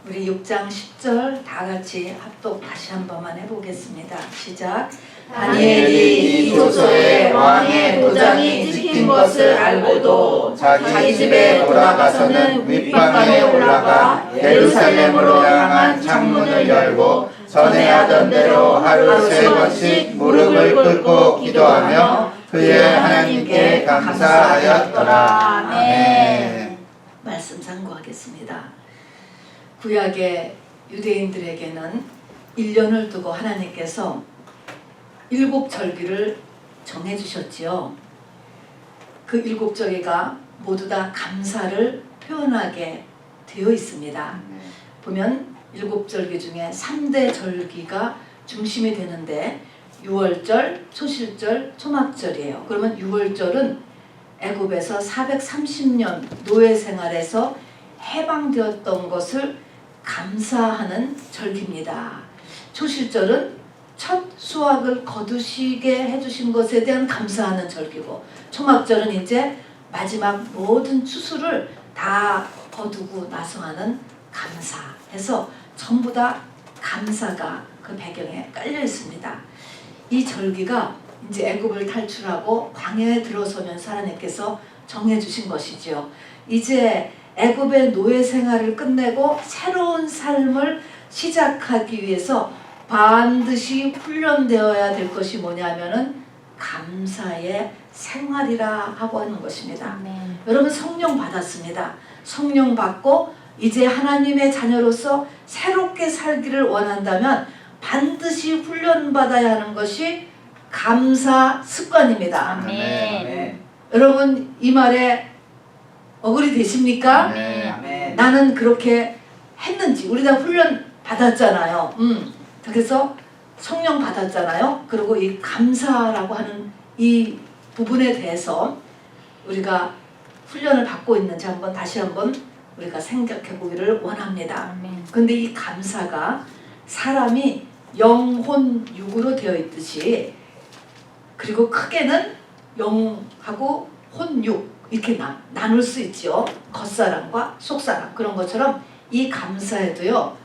우리 6장 10절 다 같이 합독 다시 한 번만 해보겠습니다. 시작. 다니엘이 이 조서에 왕의 도장이 찍힌 것을 알고도 자기 집에 돌아가서는 윗방에 올라가 예루살렘으로 향한 창문을 열고 전에 하던 대로 하루 3번씩 무릎을 꿇고 기도하며 그의 하나님께 감사하였더라. 아멘. 말씀 상고하겠습니다. 구약의 유대인들에게는 1년을 두고 하나님께서 7절기를 정해주셨지요. 그 7절기가 모두 다 감사를 표현하게 되어 있습니다. 보면 7절기 중에 3대 절기가 중심이 되는데 6월절, 초실절, 초막절이에요. 그러면 6월절은 애굽에서 430년 노예 생활에서 해방되었던 것을 감사하는 절기입니다. 초실절은 첫 수확을 거두시게 해주신 것에 대한 감사하는 절기고, 초막절은 이제 마지막 모든 추수를 다 거두고 나서하는 감사해서 전부 다 감사가 그 배경에 깔려 있습니다. 이 절기가 이제 애굽을 탈출하고 광야에 들어서면서 하나님께서 정해주신 것이지요. 이제 애굽의 노예 생활을 끝내고 새로운 삶을 시작하기 위해서 반드시 훈련되어야 될 것이 뭐냐면은 감사의 생활이라 하고 하는 것입니다. 여러분 성령 받았습니다. 성령 받고 이제 하나님의 자녀로서 새롭게 살기를 원한다면 반드시 훈련받아야 하는 것이 감사 습관입니다. 아멘. 여러분 이 말에 어글이 되십니까? 아멘. 나는 그렇게 했는지, 우리 다 훈련 받았잖아요. 그래서 성령 받았잖아요. 그리고 이 감사라고 하는 이 부분에 대해서 우리가 훈련을 받고 있는지 다시 한번 우리가 생각해 보기를 원합니다. 그런데 이 감사가 사람이 영혼 육으로 되어 있듯이, 그리고 크게는 영하고 혼육 이렇게 나눌 수 있죠. 겉사람과 속사람. 그런 것처럼 이 감사에도요,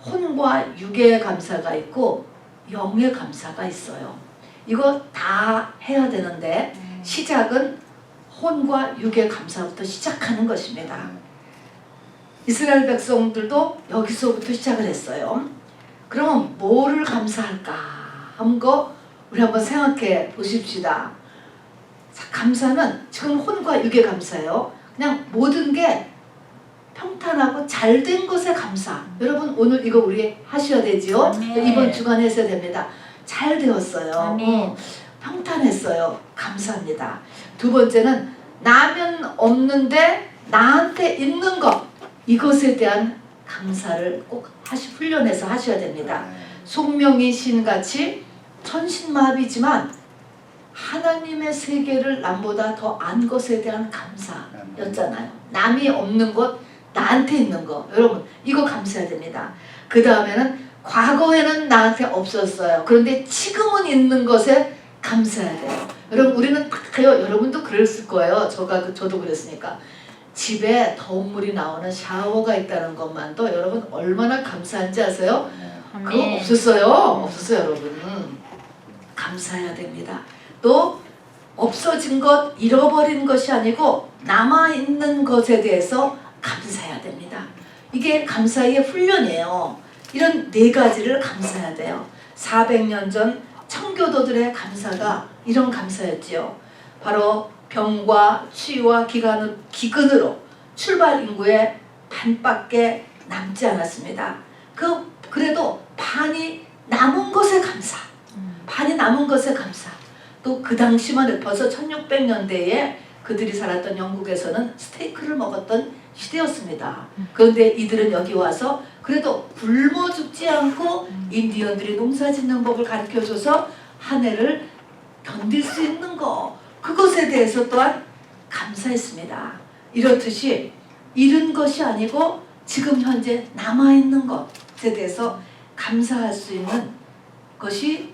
혼과 육의 감사가 있고 영의 감사가 있어요. 이거 다 해야 되는데 시작은 혼과 육의 감사부터 시작하는 것입니다. 이스라엘 백성들도 여기서부터 시작을 했어요. 그러면 뭐를 감사할까 하는 거 우리 한번 생각해 보십시다. 감사는 지금 혼과 육의 감사예요. 그냥 모든 게 평탄하고 잘된 것에 감사. 여러분 오늘 이거 우리 하셔야 되지요. 이번 주간에 했어야 됩니다. 잘 되었어요. 평탄했어요. 감사합니다. 두 번째는 나면 없는데 나한테 있는 것, 이것에 대한 감사를 꼭 훈련해서 하셔야 됩니다. 송명이 신같이 천신마비지만 하나님의 세계를 남보다 더 안 것에 대한 감사였잖아요. 남이 없는 것, 나한테 있는 거. 여러분 이거 감사해야 됩니다. 그 다음에는 과거에는 나한테 없었어요. 그런데 지금은 있는 것에 감사해야 돼요. 여러분 우리는 그래요. 여러분도 그랬을 거예요. 저도 그랬으니까. 집에 더운 물이 나오는 샤워가 있다는 것만도 여러분 얼마나 감사한지 아세요? 그거 없었어요. 여러분. 감사해야 됩니다. 또 없어진 것, 잃어버린 것이 아니고 남아있는 것에 대해서 감사해야 됩니다. 이게 감사의 훈련이에요. 이런 4가지를 감사해야 돼요. 400년 전 청교도들의 감사가 이런 감사였지요. 바로 병과 추위와 기근으로 출발 인구의 반밖에 남지 않았습니다. 그래도 반이 남은 것에 감사. 반이 남은 것에 감사. 또 그 당시만 해도 벌써 1600년대에 그들이 살았던 영국에서는 스테이크를 먹었던 시대였습니다. 그런데 이들은 여기 와서 그래도 굶어 죽지 않고 인디언들이 농사 짓는 법을 가르쳐줘서 한 해를 견딜 수 있는 거, 그것에 대해서 또한 감사했습니다. 이렇듯이 잃은 것이 아니고 지금 현재 남아있는 것에 대해서 감사할 수 있는 것이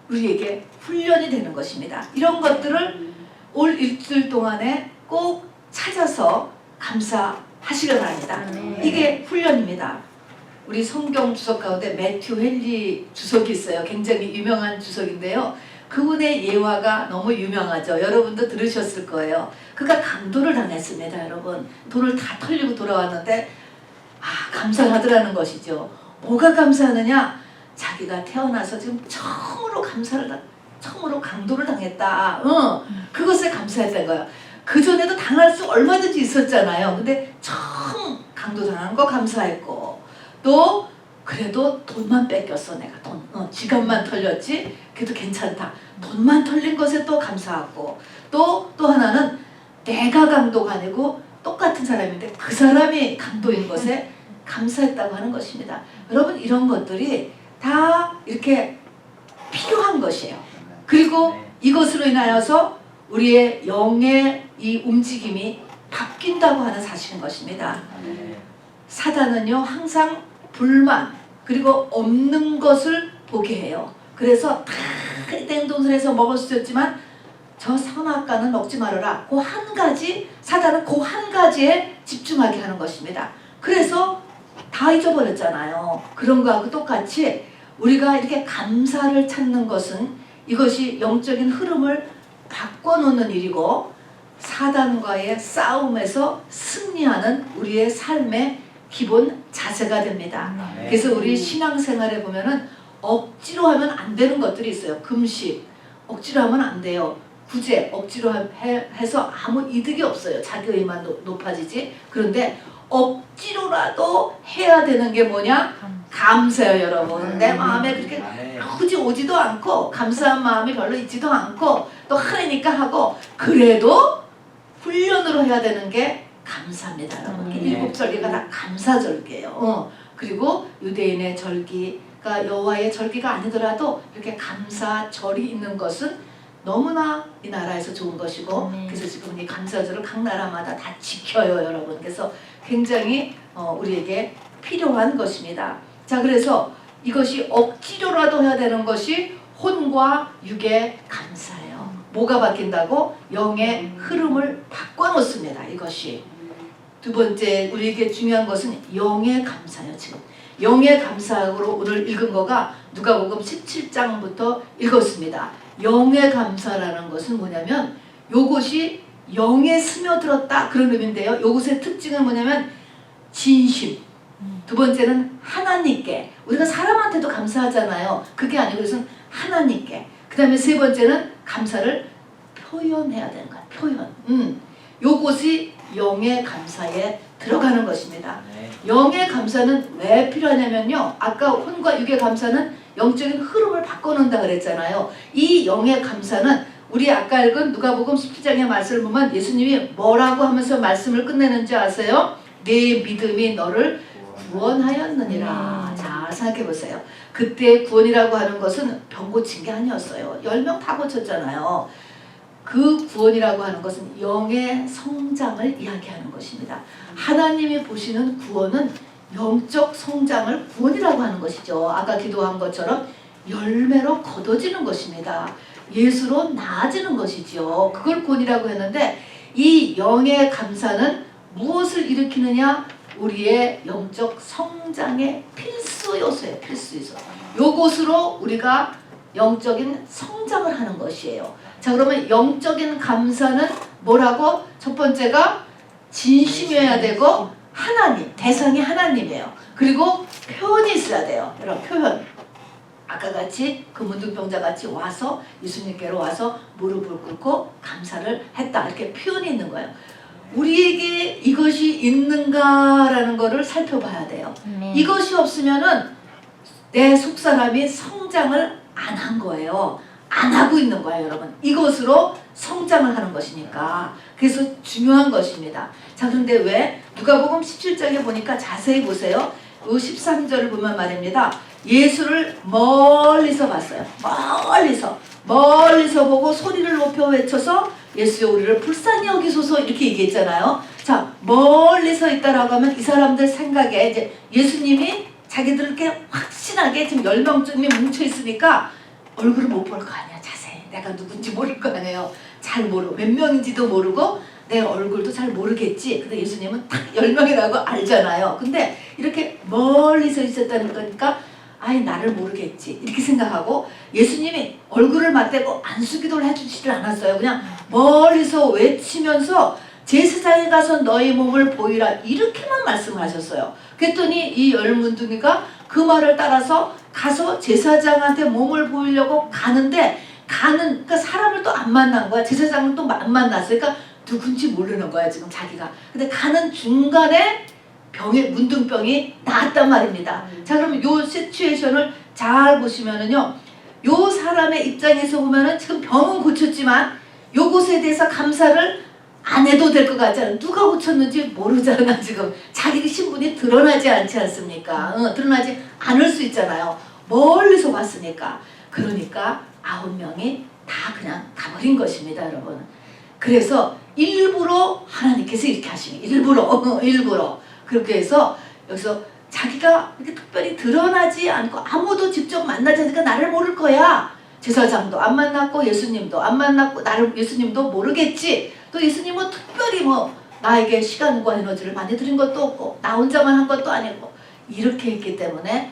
우리에게 훈련이 되는 것입니다. 이런 것들을 올 일주일 동안에 꼭 찾아서 감사하시길 바랍니다. 이게 훈련입니다. 우리 성경 주석 가운데 매튜 헨리 주석이 있어요. 굉장히 유명한 주석인데요. 그분의 예화가 너무 유명하죠. 여러분도 들으셨을 거예요. 그가 강도를 당했습니다. 여러분 돈을 다 털리고 돌아왔는데 감사를 하더라는 것이죠. 뭐가 감사하느냐? 자기가 태어나서 지금 처음으로 강도를 당했다. 그것에 감사했던 거예요. 그전에도 당할 수 얼마든지 있었잖아요. 근데 처음 강도 당한 거 감사했고, 또 그래도 돈만 뺏겼어. 내가 지갑만 털렸지 그래도 괜찮다. 돈만 털린 것에 또 감사하고, 또 하나는 내가 강도가 아니고 똑같은 사람인데 그 사람이 강도인 것에 감사했다고 하는 것입니다. 여러분 이런 것들이 다 이렇게 필요한 것이에요. 그리고 이것으로 인하여서 우리의 영의 이 움직임이 바뀐다고 하는 사실인 것입니다. 사단은요 항상 불만 그리고 없는 것을 보게 해요. 그래서 다 땡동산에서 먹을 수 있지만 저 선악과는 먹지 말아라. 그 한 가지, 사단은 그 한 가지에 집중하게 하는 것입니다. 그래서 다 잊어버렸잖아요. 그런 거하고 똑같이 우리가 이렇게 감사를 찾는 것은 이것이 영적인 흐름을 바꿔놓는 일이고, 사단과의 싸움에서 승리하는 우리의 삶의 기본 자세가 됩니다. 그래서 우리 신앙생활에 보면은 억지로 하면 안 되는 것들이 있어요. 금식 억지로 하면 안 돼요. 구제 억지로 해서 아무 이득이 없어요. 자기 의만 높아지지. 그런데 억지로라도 해야 되는 게 뭐냐? 감사해요, 여러분. 내 마음에 그렇게 굳이 오지도 않고 감사한 마음이 별로 있지도 않고 또 하니까 하고, 그래도 훈련으로 해야 되는 게 감사입니다, 여러분. 7절기가 다 감사절기예요. 그리고 유대인의 절기가 여호와의 절기가 아니더라도 이렇게 감사절이 있는 것은 너무나 이 나라에서 좋은 것이고, 그래서 지금 이 감사절을 각 나라마다 다 지켜요, 여러분. 그래서 굉장히 우리에게 필요한 것입니다. 자, 그래서 이것이 억지로라도 해야 되는 것이 혼과 육의 감사예요. 뭐가 바뀐다고? 영의 흐름을 바꿔놓습니다. 이것이. 두 번째 우리에게 중요한 것은 영의 감사예요. 지금 영의 감사로 오늘 읽은 거가 누가복음 17장부터 읽었습니다. 영의 감사라는 것은 뭐냐면 요것이 영에 스며들었다 그런 의미인데요. 요것의 특징은 뭐냐면 진심. 두 번째는 하나님께. 우리가 사람한테도 감사하잖아요. 그게 아니고 이것은 하나님께. 그 다음에 세 번째는 감사를 표현해야 되는 거야. 표현. 요것이 영의 감사에 들어가는 것입니다. 영의 감사는 왜 필요하냐면요. 아까 혼과 육의 감사는 영적인 흐름을 바꿔놓는다 그랬잖아요. 이 영의 감사는 우리 아까 읽은 누가복음 17장의 말씀을 보면 예수님이 뭐라고 하면서 말씀을 끝내는지 아세요? 내 믿음이 너를 구원하였느니라. 자, 생각해보세요. 그때 구원이라고 하는 것은 병 고친 게 아니었어요. 10명 다 고쳤잖아요. 그 구원이라고 하는 것은 영의 성장을 이야기하는 것입니다. 하나님이 보시는 구원은 영적 성장을 구원이라고 하는 것이죠. 아까 기도한 것처럼 열매로 거둬지는 것입니다. 예수로 나아지는 것이죠. 그걸 구원이라고 했는데, 이 영의 감사는 무엇을 일으키느냐? 우리의 영적 성장의 필수 요소예요. 필수 요소. 요것으로 우리가 영적인 성장을 하는 것이에요. 자, 그러면 영적인 감사는 뭐라고? 첫 번째가 진심이어야 되고, 하나님, 대상이 하나님이에요. 그리고 표현이 있어야 돼요. 여러분, 표현. 아까 같이 그 문둥병자 같이 와서 예수님께로 와서 무릎을 꿇고 감사를 했다. 이렇게 표현이 있는 거예요. 우리에게 이것이 있는가라는 거를 살펴봐야 돼요. 이것이 없으면은 내 속사람이 성장을 안 한 거예요. 안 하고 있는 거예요, 여러분. 이것으로 성장을 하는 것이니까. 그래서 중요한 것입니다. 자, 그런데 왜? 누가복음 17장에 보니까 자세히 보세요. 그 13절을 보면 말입니다. 예수를 멀리서 봤어요. 멀리서 보고 소리를 높여 외쳐서 예수여 우리를 불쌍히 여기소서 이렇게 얘기했잖아요. 자, 멀리서 있다라고 하면 이 사람들 생각에 이제 예수님이 자기들 이렇게 확신하게 지금 10명쯤이 뭉쳐 있으니까 얼굴을 못 볼 거 아니야. 자세히 내가 누군지 모를 거 아니에요. 잘 모르고 몇 명인지도 모르고 내 얼굴도 잘 모르겠지. 근데 예수님은 딱 10명이라고 알잖아요. 근데 이렇게 멀리서 있었다는 거니까 아이 나를 모르겠지 이렇게 생각하고 예수님이 얼굴을 맞대고 안수기도를 해주지를 않았어요. 그냥 멀리서 외치면서 제사장에 가서 너희 몸을 보이라 이렇게만 말씀을 하셨어요. 그랬더니 이 열문둥이가 그 말을 따라서 가서 제사장한테 몸을 보이려고 가는데 그러니까 사람을 또 안 만난 거야. 제사장은 또 안 만났어요. 그러니까 누군지 모르는 거야 지금 자기가. 근데 가는 중간에 문둥병이 나았단 말입니다. 자, 그러면 요 시츄에이션을 잘 보시면은요, 요 사람의 입장에서 보면은 지금 병은 고쳤지만 요것에 대해서 감사를 안 해도 될 것 같잖아요. 누가 고쳤는지 모르잖아 지금. 자기 신분이 드러나지 않지 않습니까? 드러나지 않을 수 있잖아요. 멀리서 봤으니까. 그러니까 9명이 다 그냥 가버린 것입니다, 여러분. 그래서 일부러 하나님께서 이렇게 하시는 일부러 그렇게 해서 여기서 자기가 이렇게 특별히 드러나지 않고 아무도 직접 만나지 않으니까 나를 모를 거야. 제사장도 안 만났고 예수님도 안 만났고 예수님도 모르겠지. 또 예수님은 특별히 나에게 시간과 에너지를 많이 들인 것도 없고 나 혼자만 한 것도 아니고 이렇게 했기 때문에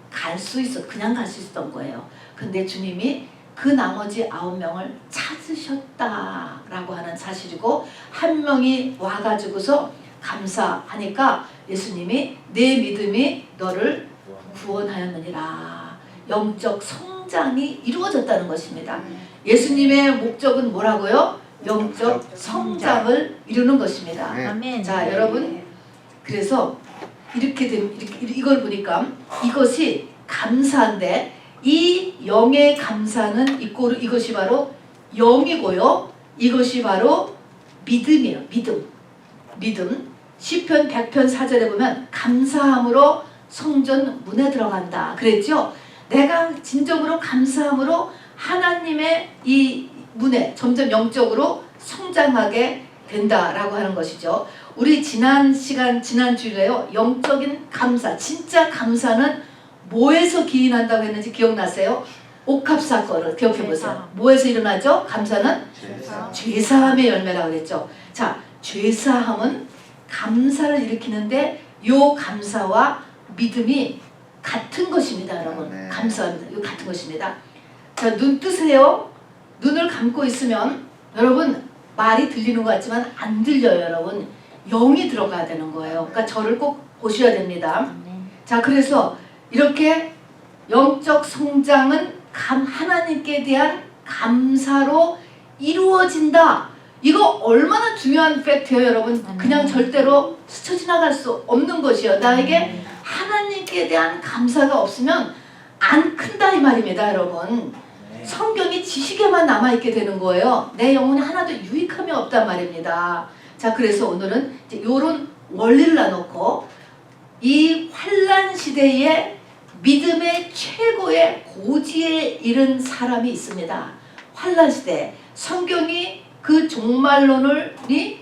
그냥 갈 수 있었던 거예요. 근데 주님이 그 나머지 9명을 찾으셨다라고 하는 사실이고 한 명이 와가지고서 감사하니까 예수님이 내 믿음이 너를 구원하였느니라. 영적 성장이 이루어졌다는 것입니다. 예수님의 목적은 뭐라고요? 영적 성장을 이루는 것입니다. 아멘. 자, 여러분, 그래서 이걸 보니까 이것이 감사인데 이 영의 감사는 이것이 바로 영이고요. 이것이 바로 믿음이에요. 믿음. 시편 100편 4절에 보면 감사함으로 성전 문에 들어간다 그랬죠. 내가 진정으로 감사함으로 하나님의 이 문에 점점 영적으로 성장하게 된다라고 하는 것이죠. 우리 지난 주일에요. 영적인 감사, 진짜 감사는 뭐에서 기인한다고 했는지 기억나세요? 옥합 사건을 기억해 보세요. 뭐에서 일어나죠? 감사는 죄사함의 열매라고 그랬죠. 자, 죄사함은 감사를 일으키는데 요 감사와 믿음이 같은 것입니다, 여러분. 감사합니다. 이거 같은 것입니다. 자, 눈 뜨세요. 눈을 감고 있으면 여러분 말이 들리는 것 같지만 안 들려요, 여러분. 영이 들어가야 되는 거예요. 그러니까 저를 꼭 보셔야 됩니다. 자, 그래서 이렇게 영적 성장은 하나님께 대한 감사로 이루어진다. 이거 얼마나 중요한 팩트예요, 여러분. 그냥 절대로 스쳐 지나갈 수 없는 것이에요. 나에게 하나님께 대한 감사가 없으면 안 큰다 이 말입니다, 여러분. 성경이 지식에만 남아있게 되는 거예요. 내 영혼에 하나도 유익함이 없단 말입니다. 자, 그래서 오늘은 이런 원리를 나놓고 이 환난 시대에 믿음의 최고의 고지에 이른 사람이 있습니다. 환난 시대. 성경이 그 종말론이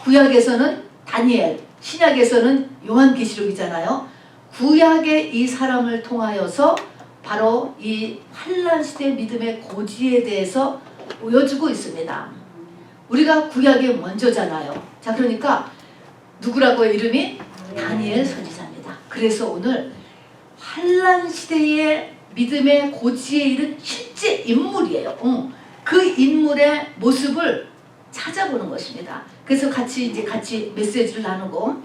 구약에서는 다니엘, 신약에서는 요한계시록이잖아요. 구약의 이 사람을 통하여서 바로 이 환난 시대 믿음의 고지에 대해서 보여주고 있습니다. 우리가 구약의 먼저잖아요. 자, 그러니까 누구라고요? 이름이 다니엘 선지자입니다. 그래서 오늘 환난 시대의 믿음의 고지에 이른 실제 인물이에요. 그 인물의 모습을 찾아보는 것입니다. 그래서 같이 메시지를 나누고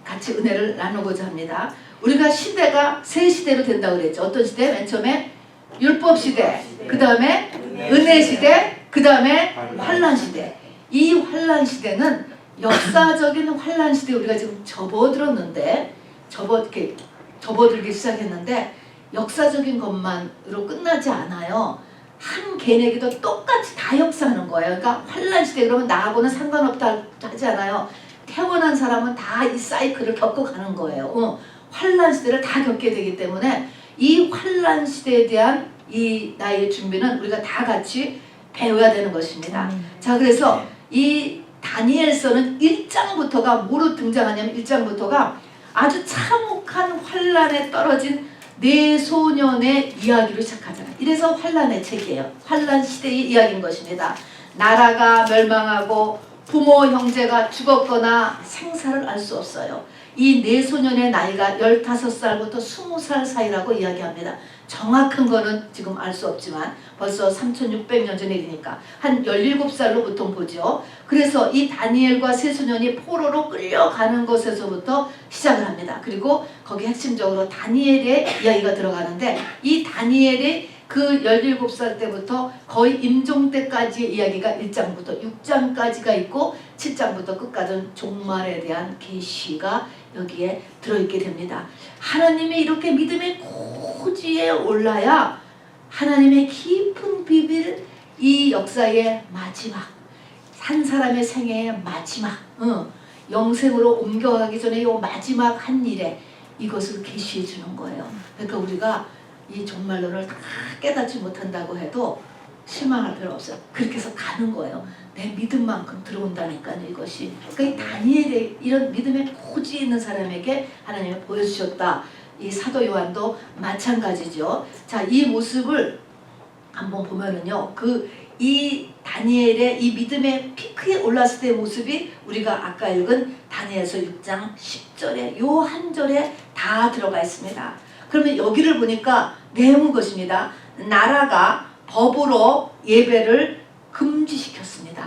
같이 은혜를 나누고자 합니다. 우리가 시대가 세 시대로 된다고 그랬죠. 어떤 시대? 맨 처음에 율법 시대, 그 다음에 은혜 시대, 그 다음에 환난 시대. 이 환난 시대는 역사적인 환난 시대 우리가 지금 접어들었는데 접어들기 시작했는데 역사적인 것만으로 끝나지 않아요. 한 개인에게도 똑같이 다 역사하는 거예요. 그러니까 환난 시대 그러면 나하고는 상관없다 하지 않아요. 태어난 사람은 다 이 사이클을 겪고 가는 거예요. 환난 시대를 다 겪게 되기 때문에 이 환난 시대에 대한 이 나의 준비는 우리가 다 같이 배워야 되는 것입니다. 자, 그래서 이 다니엘서는 1장부터가 뭐로 등장하냐면 1장부터가 아주 참혹한 환난에 떨어진 네 소년의 이야기로 시작하잖아요. 이래서 환난의 책이에요. 환난 시대의 이야기인 것입니다. 나라가 멸망하고 부모 형제가 죽었거나 생사를 알 수 없어요. 이 네 소년의 나이가 15살부터 20살 사이라고 이야기합니다. 정확한 거는 지금 알 수 없지만 벌써 3600년 전의 일이니까 한 17살로 보통 보죠. 그래서 이 다니엘과 세 소년이 포로로 끌려가는 것에서부터 시작을 합니다. 그리고 거기 핵심적으로 다니엘의 이야기가 들어가는데 이 다니엘의 그 17살 때부터 거의 임종 때까지의 이야기가 1장부터 6장까지가 있고 7장부터 끝까지는 종말에 대한 계시가 여기에 들어있게 됩니다. 하나님이 이렇게 믿음의 고지에 올라야 하나님의 깊은 비밀, 이 역사의 마지막, 한 사람의 생애의 마지막, 영생으로 옮겨가기 전에 이 마지막 한 일에 이것을 계시해 주는 거예요. 그러니까 우리가 이 종말론을 다 깨닫지 못한다고 해도 실망할 필요 없어요. 그렇게 해서 가는 거예요. 내 믿음만큼 들어온다니까요, 이것이. 그러니까 이 다니엘의 이런 믿음의 고지 있는 사람에게 하나님이 보여주셨다. 이 사도 요한도 마찬가지죠. 자, 이 모습을 한번 보면은요, 이 다니엘의 이 믿음의 피크에 올랐을 때의 모습이 우리가 아까 읽은 다니엘서 6장 10절에 요 한 절에 다 들어가 있습니다. 그러면 여기를 보니까 내용은 것입니다. 나라가 법으로 예배를 금지시켰습니다.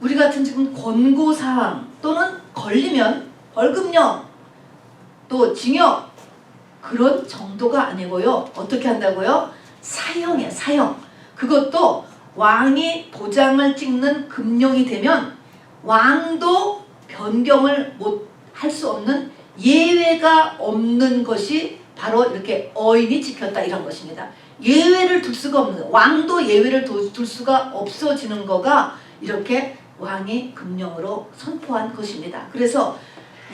우리 같은 지금 권고사항 또는 걸리면 벌금형 또 징역 그런 정도가 아니고요. 어떻게 한다고요? 사형이에요. 사형. 그것도 왕이 도장을 찍는 금령이 되면 왕도 변경을 못 할 수 없는 예외가 없는 것이 바로 이렇게 어인이 지켰다 이런 것입니다. 예외를 둘 수가 없는 거예요. 왕도 예외를 둘 수가 없어지는 거가 이렇게 왕이 금령으로 선포한 것입니다. 그래서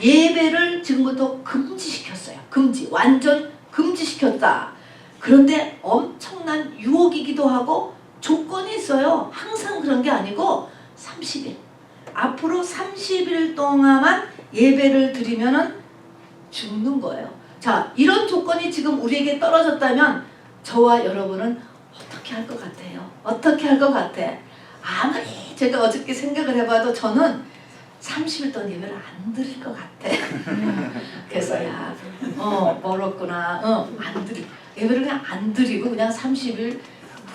예배를 지금부터 금지시켰어요. 금지, 완전 금지시켰다. 그런데 엄청난 유혹이기도 하고 조건이 있어요. 항상 그런 게 아니고 30일. 앞으로 30일 동안만 예배를 드리면은 죽는 거예요. 자, 이런 조건이 지금 우리에게 떨어졌다면 저와 여러분은 어떻게 할 것 같아요? 어떻게 할 것 같아? 아무리 제가 어저께 생각을 해봐도 저는 30일 동안 예배를 안 드릴 것 같아. 그래서 야, 멀었구나. 안 드리. 예배를 그냥 안 드리고 그냥 30일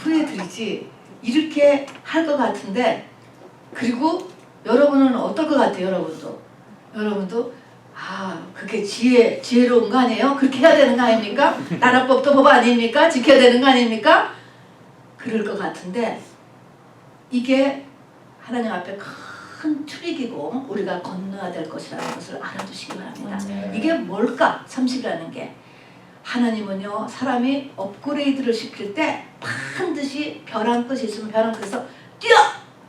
후에 드리지. 이렇게 할 것 같은데, 그리고 여러분은 어떨 것 같아요? 여러분도 그게 지혜로운 거 아니에요? 그렇게 해야 되는 거 아닙니까? 나라법도 법 아닙니까? 지켜야 되는 거 아닙니까? 그럴 것 같은데 이게 하나님 앞에 큰 출입이고 우리가 건너야 될 것이라는 것을 알아두시기 바랍니다. 이게 뭘까? 30이라는 게. 하나님은요, 사람이 업그레이드를 시킬 때 반드시 벼랑 끝이 있으면 벼랑 끝에서 뛰어!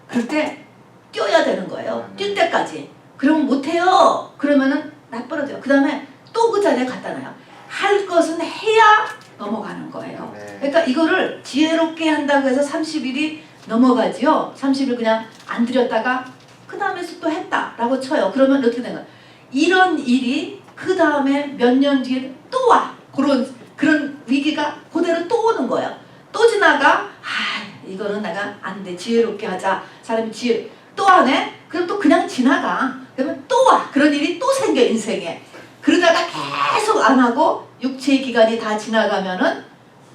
그럴 때 뛰어야 되는 거예요. 뛸 때까지. 그러면 못해요. 그러면은 나빠져요. 그 다음에 또 그 자리에 갖다 놔요. 할 것은 해야 넘어가는 거예요. 그러니까 이거를 지혜롭게 한다고 해서 30일이 넘어가지요. 30일 그냥 안 드렸다가 그 다음에 또 했다라고 쳐요. 그러면 어떻게 되는 거예요? 이런 일이 그 다음에 몇 년 뒤에 또 와. 그런 위기가 그대로 또 오는 거예요. 또 지나가. 이거는 내가 안 돼. 지혜롭게 하자. 사람이 또 안 해? 그럼 또 그냥 지나가. 그러면 또 와. 그런 일이 또 생겨, 인생에. 그러다가 계속 안 하고 육체의 기간이 다 지나가면은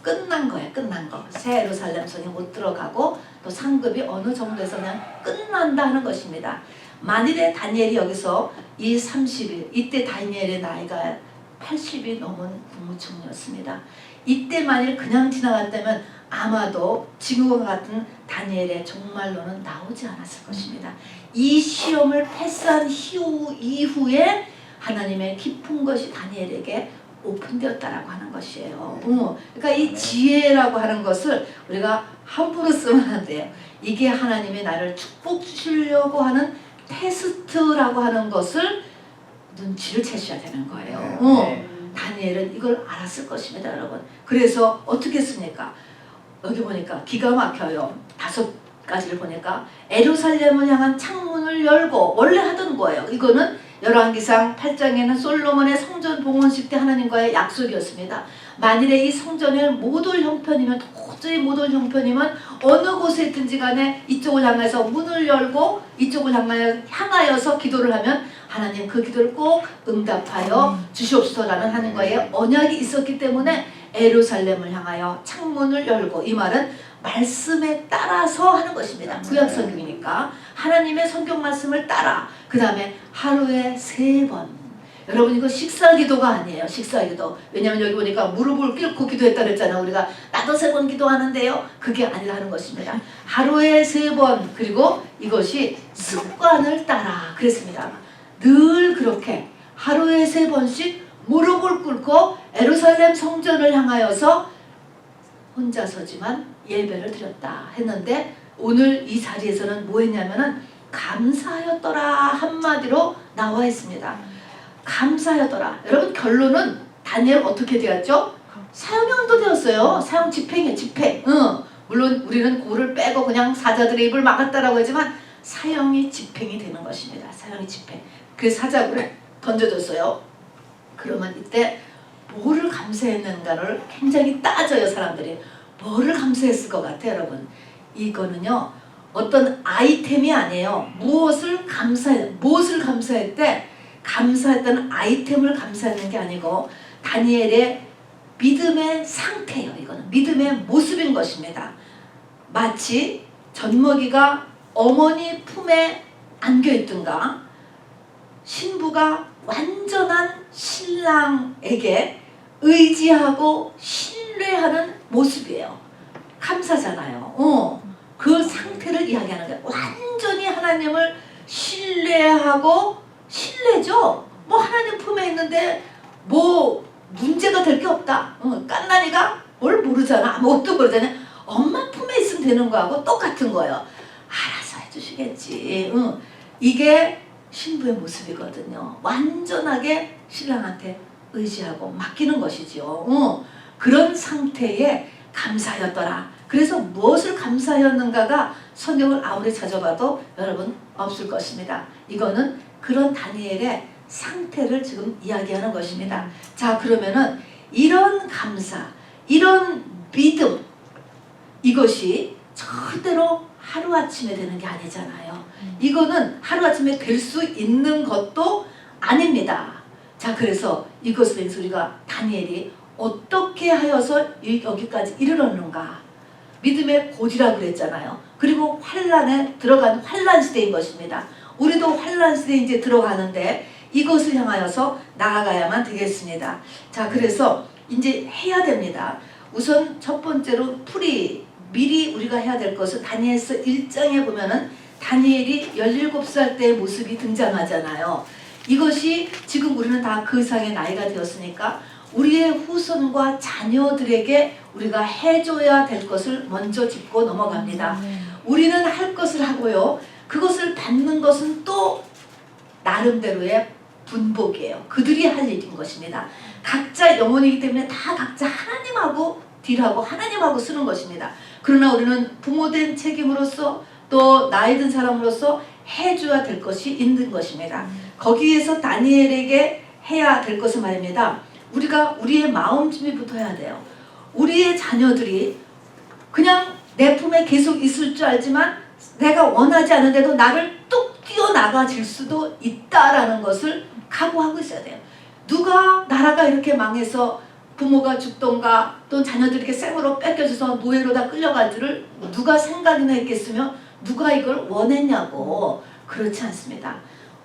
끝난 거예요. 끝난 거. 새 예루살렘 성에 못 들어가고 또 상급이 어느 정도에서 그냥 끝난다 하는 것입니다. 만일에 다니엘이 여기서 이 30일, 이때 다니엘의 나이가 80이 넘은 국무총리였습니다. 이때 만일 그냥 지나갔다면 아마도 지금과 같은 다니엘의 종말론은 나오지 않았을 것입니다. 이 시험을 패스한 이후에 하나님의 깊은 것이 다니엘에게 오픈되었다라고 하는 것이에요. 그러니까 이 지혜라고 하는 것을 우리가 함부로 쓰면 안 돼요. 이게 하나님이 나를 축복 주시려고 하는 테스트라고 하는 것을 눈치를 채셔야 되는 거예요. 다니엘은 이걸 알았을 것입니다, 여러분. 그래서 어떻게 했습니까? 여기 보니까 기가 막혀요. 5가지를 보니까 예루살렘을 향한 창문을 열고 원래 하던 거예요. 이거는 열왕기상 8장에는 솔로몬의 성전 봉헌식 때 하나님과의 약속이었습니다. 만일에 이 성전을 못 올 형편이면, 도저히 못 올 형편이면 어느 곳에 있든지 간에 이쪽을 향해서 문을 열고 이쪽을 향하여서 기도를 하면 하나님 그 기도를 꼭 응답하여 주시옵소서라는 하나님과의 언약이 있었기 때문에 예루살렘을 향하여 창문을 열고, 이 말은 말씀에 따라서 하는 것입니다. 구약 성경이니까 하나님의 성경 말씀을 따라, 그 다음에 하루에 3번. 여러분 이거 식사기도가 아니에요. 식사기도. 왜냐하면 여기 보니까 무릎을 꿇고 기도했다 그랬잖아요. 우리가 나도 3번 기도하는데요. 그게 아니라 하는 것입니다. 하루에 3번, 그리고 이것이 습관을 따라 그랬습니다. 늘 그렇게 하루에 3번씩 무릎을 꿇고 예루살렘 성전을 향하여서 혼자서지만 예배를 드렸다 했는데, 오늘 이 자리에서는 뭐 했냐면은 감사하였더라 한마디로 나와 있습니다. 감사하였더라. 여러분 결론은 다니엘 어떻게 되었죠? 사형형도 되었어요. 사형 집행이에요. 집행. 물론 우리는 고를 빼고 그냥 사자들의 입을 막았다라고 하지만 사형이 집행이 되는 것입니다. 사형이 집행. 그래서 사자굴에 던져줬어요. 그러면 이때 뭐를 감사했는가를 굉장히 따져요. 사람들이 뭐를 감사했을 것 같아요. 여러분 이거는요 어떤 아이템이 아니에요. 무엇을 감사했대? 감사했던 아이템을 감사하는 게 아니고 다니엘의 믿음의 상태예요. 이거는 믿음의 모습인 것입니다. 마치 젖먹이가 어머니 품에 안겨있든가, 신부가 완전한 신랑에게 의지하고 신뢰하는 모습이에요. 감사잖아요. 그 상태를 이야기하는 거예요. 완전히 하나님을 신뢰하고, 신뢰죠. 뭐 하나님 품에 있는데 뭐 문제가 될 게 없다. 깐난이가 뭘 모르잖아. 아무것도 모르잖아. 엄마 품에 있으면 되는 거하고 똑같은 거예요. 알아서 해주시겠지. 이게 신부의 모습이거든요. 완전하게 신랑한테 의지하고 맡기는 것이죠. 그런 상태에 감사하였더라. 그래서 무엇을 감사하였는가가 성경을 아무리 찾아봐도 여러분 없을 것입니다. 이거는 그런 다니엘의 상태를 지금 이야기하는 것입니다. 자, 그러면은 이런 감사, 이런 믿음, 이것이 절대로 하루아침에 되는 게 아니잖아요. 이거는 하루아침에 될 수 있는 것도 아닙니다. 자, 그래서 이것을 위해서 우리가 다니엘이 어떻게 하여서 여기까지 이르렀는가. 믿음의 고지라고 그랬잖아요. 그리고 환란에 들어간 환란 시대인 것입니다. 우리도 환란 시대에 이제 들어가는데 이것을 향하여서 나아가야만 되겠습니다. 자, 그래서 이제 해야 됩니다. 우선 첫 번째로 미리 우리가 해야 될 것은 다니엘서 1장에 보면은 다니엘이 17살 때의 모습이 등장하잖아요. 이것이 지금 우리는 다 그 이상의 나이가 되었으니까 우리의 후손과 자녀들에게 우리가 해줘야 될 것을 먼저 짚고 넘어갑니다. 우리는 할 것을 하고요. 그것을 받는 것은 또 나름대로의 분복이에요. 그들이 할 일인 것입니다. 각자 영혼이기 때문에 다 각자 하나님하고 딜하고 하나님하고 쓰는 것입니다. 그러나 우리는 부모된 책임으로서 또 나이 든 사람으로서 해줘야 될 것이 있는 것입니다. 거기에서 다니엘에게 해야 될 것은 말입니다. 우리가 우리의 마음 준비부터 해야 돼요. 우리의 자녀들이 그냥 내 품에 계속 있을 줄 알지만 내가 원하지 않은데도 나를 뚝 뛰어나가질 수도 있다라는 것을 각오하고 있어야 돼요. 누가 나라가 이렇게 망해서 부모가 죽던가 또 자녀들에게 생으로 뺏겨져서 노예로 다 끌려갈 줄을 누가 생각이나 했겠으며 누가 이걸 원했냐고. 그렇지 않습니다.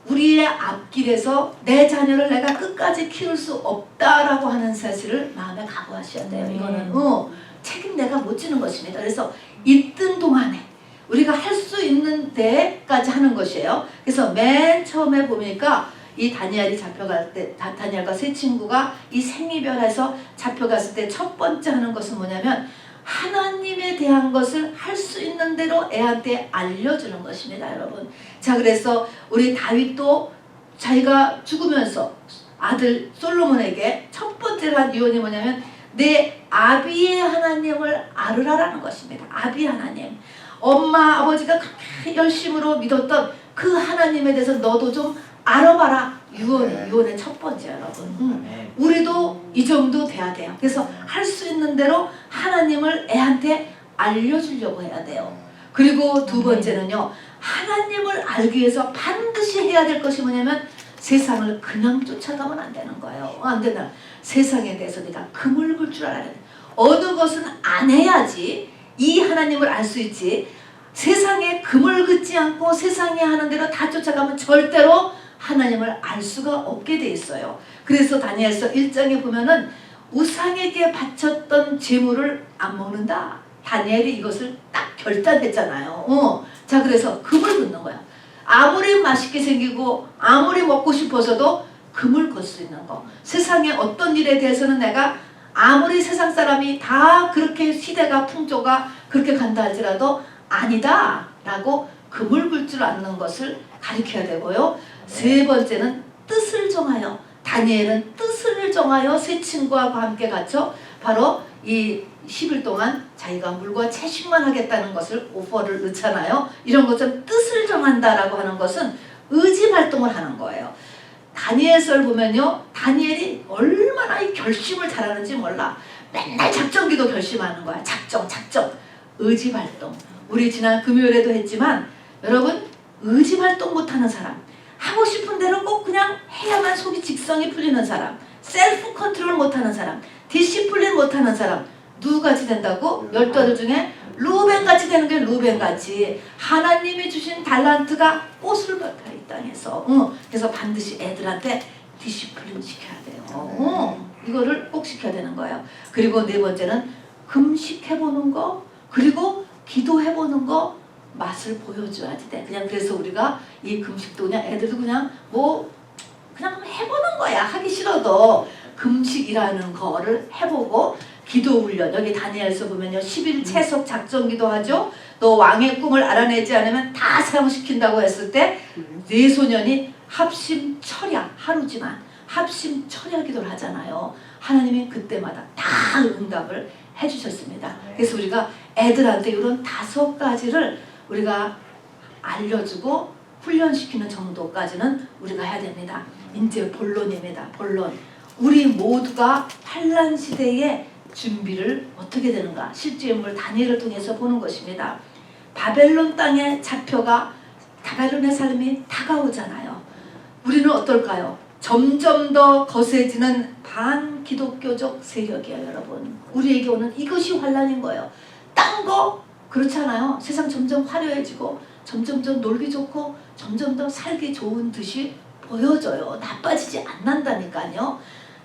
우리의 앞길에서 내 자녀를 내가 끝까지 키울 수 없다라고 하는 사실을 마음에 각오하셔야 돼요. 이거는 책임 내가 못 지는 것입니다. 그래서 있던 동안에 우리가 할 수 있는 데까지 하는 것이에요. 그래서 맨 처음에 보니까 이 다니엘이 잡혀갈 때, 다니엘과 세 친구가 이 생이별에서 잡혀갔을 때 첫 번째 하는 것은 뭐냐면 하나님에 대한 것을 할 수 있는 대로 애한테 알려주는 것입니다, 여러분. 자, 그래서 우리 다윗도 자기가 죽으면서 아들 솔로몬에게 첫 번째로 한 유언이 뭐냐면 내 아비의 하나님을 알으라라는 것입니다. 아비 하나님. 엄마, 아버지가 그렇게 열심으로 믿었던 그 하나님에 대해서 너도 좀 알아봐라. 유언의 첫 번째 여러분. 아멘. 우리도 이 정도 돼야 돼요. 그래서 할 수 있는 대로 하나님을 애한테 알려주려고 해야 돼요. 그리고 두 번째는요, 하나님을 알기 위해서 반드시 해야 될 것이 뭐냐면 세상을 그냥 쫓아가면 안 되는 거예요. 안 되나? 세상에 대해서 네가 금을 글 줄 알아야 돼. 어느 것은 안 해야지 이 하나님을 알 수 있지. 세상에 금을 긋지 않고 세상에 하는 대로 다 쫓아가면 절대로 하나님을 알 수가 없게 돼 있어요. 그래서 다니엘서 1장에 보면은 우상에게 바쳤던 제물을 안 먹는다. 다니엘이 이것을 딱 결단했잖아요. 자, 그래서 금을 긋는 거야. 아무리 맛있게 생기고 아무리 먹고 싶어서도 금을 걸 수 있는 거. 세상에 어떤 일에 대해서는 내가 아무리 세상 사람이 다 그렇게 시대가 풍조가 그렇게 간다 할지라도 아니다 라고 금을 걸 줄 아는 것을 가르쳐야 되고요. 세 번째는 뜻을 정하여, 다니엘은 뜻을 정하여 세 친구와 함께 갇혀 바로 이 10일 동안 자기가 물과 채식만 하겠다는 것을 오퍼를 넣잖아요. 이런 것은 뜻을 정한다라고 하는 것은 의지 활동을 하는 거예요. 다니엘서를 보면요, 다니엘이 얼마나 이 결심을 잘하는지 몰라. 맨날 작전기도 결심하는 거야. 작정 의지 활동. 우리 지난 금요일에도 했지만 여러분, 의지 활동 못하는 사람, 하고 싶은 대로 꼭 그냥 해야만 속이 직성이 풀리는 사람, 셀프 컨트롤 못하는 사람, 디시플린 못하는 사람, 누구같이 된다고? 12아들 중에 루벤같이 되는 게 루벤같이. 하나님이 주신 달란트가 꽃을 받아 이 땅에서. 그래서 반드시 애들한테 디시플린 시켜야 돼요. 이거를 꼭 시켜야 되는 거예요. 그리고 네 번째는 금식해보는 거, 그리고 기도해보는 거, 맛을 보여줘야지 돼. 그냥 그래서 우리가 이 금식도 그냥 애들도 그냥 그냥 해보는 거야. 하기 싫어도 금식이라는 거를 해보고, 기도 훈련. 여기 다니엘서 보면요, 10일 채석 작전기도 하죠. 너 왕의 꿈을 알아내지 않으면 다 사형시킨다고 했을 때 네 소년이 합심 철야, 하루지만 합심 철야 기도를 하잖아요. 하나님이 그때마다 다 응답을 해주셨습니다. 그래서 우리가 애들한테 이런 5가지를 우리가 알려주고 훈련시키는 정도까지는 우리가 해야 됩니다. 이제 본론입니다. 본론. 우리 모두가 환난 시대에 준비를 어떻게 되는가? 실제 인물 다니엘을 통해서 보는 것입니다. 바벨론 땅에 잡혀가 바벨론의 삶이 다가오잖아요. 우리는 어떨까요? 점점 더 거세지는 반기독교적 세력이에요, 여러분. 우리에게 오는 이것이 환난인 거예요. 딴 거 그렇잖아요. 세상 점점 화려해지고 점점 더 놀기 좋고 점점 더 살기 좋은 듯이 보여져요. 나빠지지 않는다니까요.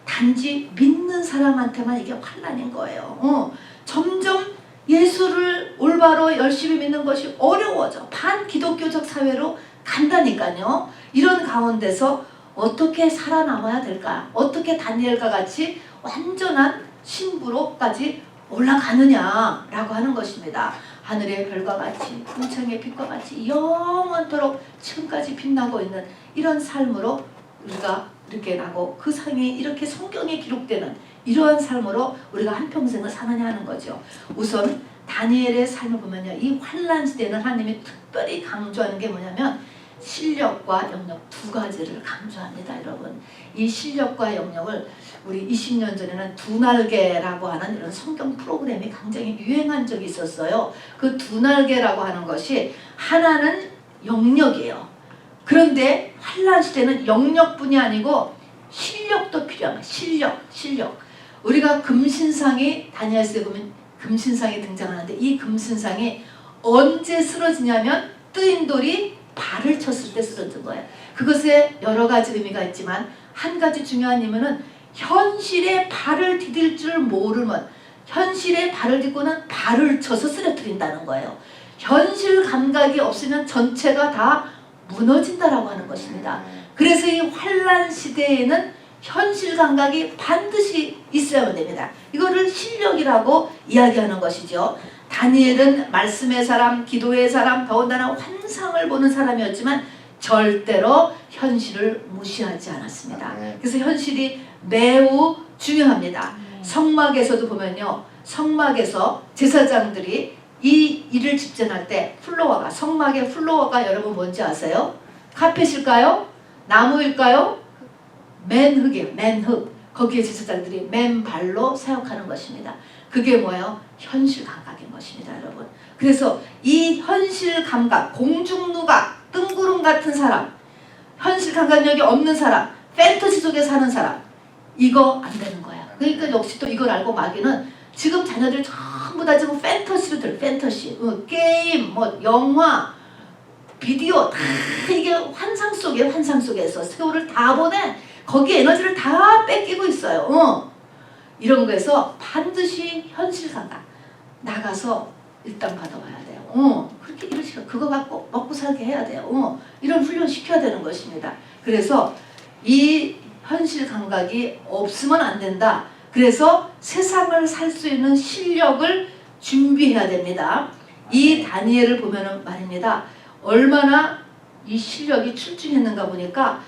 단지 믿는 사람한테만 이게 환난인 거예요. 점점 예수를 올바로 열심히 믿는 것이 어려워져. 반기독교적 사회로 간다니까요. 이런 가운데서 어떻게 살아남아야 될까? 어떻게 다니엘과 같이 완전한 신부로까지 올라가느냐라고 하는 것입니다. 하늘의 별과 같이 궁창의 빛과 같이 영원토록 지금까지 빛나고 있는 이런 삶으로 우리가 이렇게 나고 그 상이 이렇게 성경에 기록되는 이러한 삶으로 우리가 한평생을 사느냐 하는 거죠. 우선 다니엘의 삶을 보면요, 이 환난 시대는 하나님이 특별히 강조하는 게 뭐냐면 실력과 영역 2가지를 강조합니다. 여러분, 이 실력과 영역을 우리 20년 전에는 두날개라고 하는 이런 성경 프로그램이 굉장히 유행한 적이 있었어요. 그 두날개라고 하는 것이 하나는 영역이에요. 그런데 환난 시대는 영역뿐이 아니고 실력도 필요한 거예요. 실력. 우리가 금신상이 다니엘서에 보면 금신상이 등장하는데 이 금신상이 언제 쓰러지냐면 뜨인 돌이 발을 쳤을 때 쓰러진 거예요. 그것에 여러 가지 의미가 있지만 한 가지 중요한 의미는 현실에 발을 디딜 줄 모르면 현실에 발을 딛고는 발을 쳐서 쓰러뜨린다는 거예요. 현실 감각이 없으면 전체가 다 무너진다라고 하는 것입니다. 그래서 이 환난 시대에는 현실 감각이 반드시 있어야만 됩니다. 이거를 실력이라고 이야기하는 것이죠. 다니엘은 말씀의 사람, 기도의 사람, 더군다나 환상을 보는 사람이었지만 절대로 현실을 무시하지 않았습니다. 그래서 현실이 매우 중요합니다. 성막에서도 보면요, 성막에서 제사장들이 이 일을 집전할 때 플로어가, 성막의 플로어가 여러분 뭔지 아세요? 카펫일까요? 나무일까요? 맨흙이에요. 맨흙. 거기에 제사장들이 맨발로 사역하는 것입니다. 그게 뭐예요? 현실 감각인 것입니다, 여러분. 그래서 이 현실 감각, 공중누각, 뜬구름 같은 사람, 현실 감각력이 없는 사람, 판타지 속에 사는 사람, 이거 안 되는 거야. 그러니까 역시 또 이걸 알고 마귀는 지금 자녀들 전부 다 지금 판타지로 들어. 판타지, 게임, 뭐 영화, 비디오 다 이게 환상 속에서 세월을 다 보내. 거기에 에너지를 다 뺏기고 있어요. 이런 거에서 반드시 현실 감각 나가서 일단 받아와야 돼요. 그렇게 이런 식으로 그거 갖고 먹고 살게 해야 돼요. 이런 훈련 시켜야 되는 것입니다. 그래서 이 현실 감각이 없으면 안 된다. 그래서 세상을 살 수 있는 실력을 준비해야 됩니다. 이 다니엘을 보면은 말입니다. 얼마나 이 실력이 출중했는가 보니까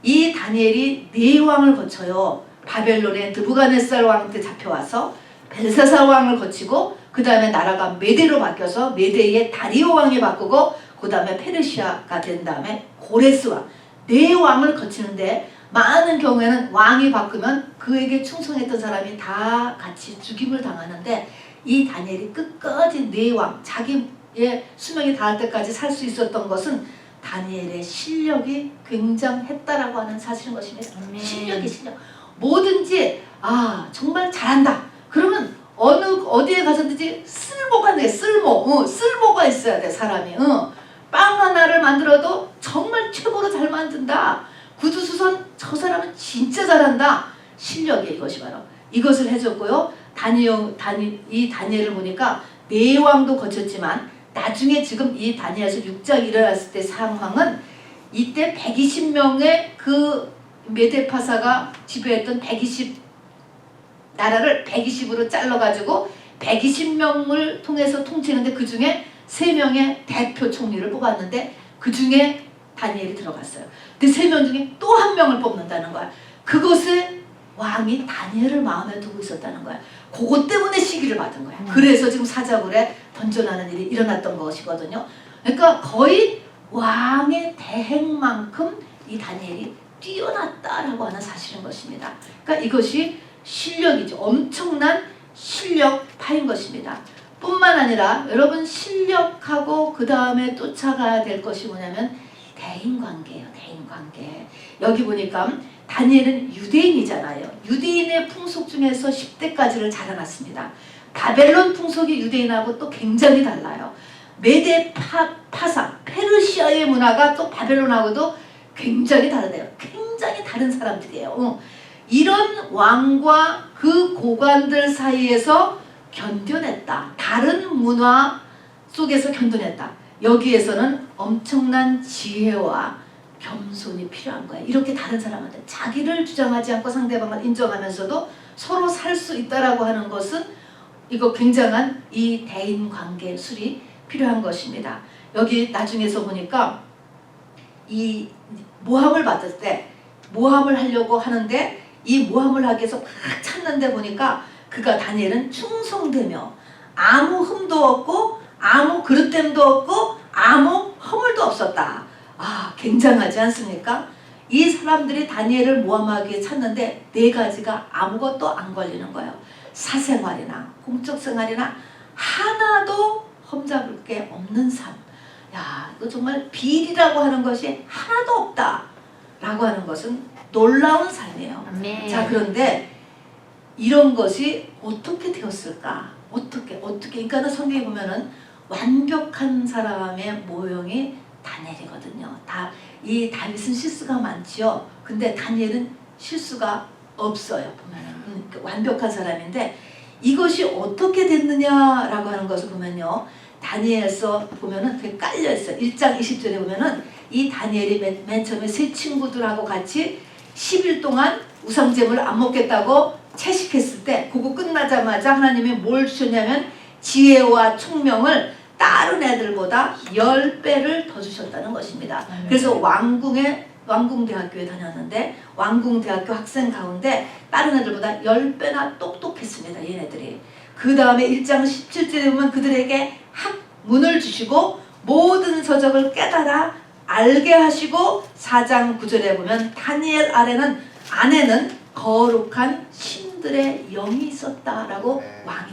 이 다니엘이 4왕을 거쳐요. 바벨론의 느부갓네살 왕 때 잡혀와서 벨사살 왕을 거치고 그 다음에 나라가 메대로 바뀌어서 메대의 다리오 왕이 바꾸고 그 다음에 페르시아가 된 다음에 고레스 왕 4왕을 거치는데 많은 경우에는 왕이 바꾸면 그에게 충성했던 사람이 다 같이 죽임을 당하는데 이 다니엘이 끝까지 4왕 자기의 수명이 닿을 때까지 살 수 있었던 것은 다니엘의 실력이 굉장했다라고 하는 사실인 것입니다. 실력. 뭐든지 정말 잘한다. 그러면 어디에 가서든지 쓸모가 쓸모가 있어야 돼 사람이. 빵 하나를 만들어도 정말 최고로 잘 만든다. 구두수선 저 사람은 진짜 잘한다. 실력이 이것이 바로 이것을 해줬고요. 이 다니엘을 보니까 4왕도 거쳤지만 나중에 지금 이 다니엘서 6장 일어났을 때 상황은 이때 120명의 그 메데파사가 지배했던 나라를 120으로 잘라가지고 120명을 통해서 통치했는데 그 중에 3명의 대표 총리를 뽑았는데 그 중에 다니엘이 들어갔어요. 그 3명 중에 또 1명을 뽑는다는 거야. 그것에 왕이 다니엘을 마음에 두고 있었다는 거야. 그것 때문에 시기를 받은 거야. 그래서 지금 사자굴에 던져나는 일이 일어났던 것이거든요. 그러니까 거의 왕의 대행만큼 이 다니엘이 뛰어났다라고 하는 사실인 것입니다. 그러니까 이것이 실력이죠. 엄청난 실력파인 것입니다. 뿐만 아니라 여러분 실력하고 그 다음에 쫓아가야 될 것이 뭐냐면 대인관계예요. 대인관계. 여기 보니까 다니엘은 유대인이잖아요. 유대인의 풍속 중에서 10대까지를 자라났습니다. 바벨론 풍속이 유대인하고 또 굉장히 달라요. 메데 파사 페르시아의 문화가 또 바벨론하고도 굉장히 다르대요. 굉장히 다른 사람들이에요. 이런 왕과 그 고관들 사이에서 견뎌냈다. 다른 문화 속에서 견뎌냈다. 여기에서는 엄청난 지혜와 겸손이 필요한 거예요. 이렇게 다른 사람한테 자기를 주장하지 않고 상대방을 인정하면서도 서로 살 수 있다라고 하는 것은 이거 굉장한 이 대인관계 술이 필요한 것입니다. 여기 나중에서 보니까 이 모함을 받을 때 모함을 하려고 하는데 이 모함을 하기 위해서 막 찾는데 보니까 그가 다니엘은 충성되며 아무 흠도 없고 아무 그릇됨도 없고 아무 허물도 없었다. 굉장하지 않습니까? 이 사람들이 다니엘을 모함하기 위해 찾는데 4가지가 아무것도 안 걸리는 거예요. 사생활이나 공적생활이나 하나도 험잡을 게 없는 삶. 이거 정말 비리라고 하는 것이 하나도 없다 라고 하는 것은 놀라운 삶이에요. 자, 그런데 이런 것이 어떻게 되었을까? 어떻게 그러니까 성경에 보면은 완벽한 사람의 모형이 다니엘이거든요. 이 다윗은 실수가 많지요. 근데 다니엘은 실수가 없어요. 보면은 완벽한 사람인데 이것이 어떻게 됐느냐라고 하는 것을 보면요. 다니엘서 보면은 그게 깔려 있어요. 1장 20절에 보면은 이 다니엘이 맨 처음에 세 친구들하고 같이 10일 동안 우상제물을 안 먹겠다고 채식했을 때 그거 끝나자마자 하나님이 뭘 주셨냐면 지혜와 총명을 다른 애들보다 10배를 더 주셨다는 것입니다. 그래서 왕궁대학교에 다녔는데 왕궁대학교 학생 가운데 다른 애들보다 10배나 똑똑했습니다. 얘네들이. 그 다음에 1장 17절에 보면 그들에게 학문을 주시고 모든 서적을 깨달아 알게 하시고 4장 9절에 보면 다니엘 아래는 안에는 거룩한 신들의 영이 있었다라고 네. 왕이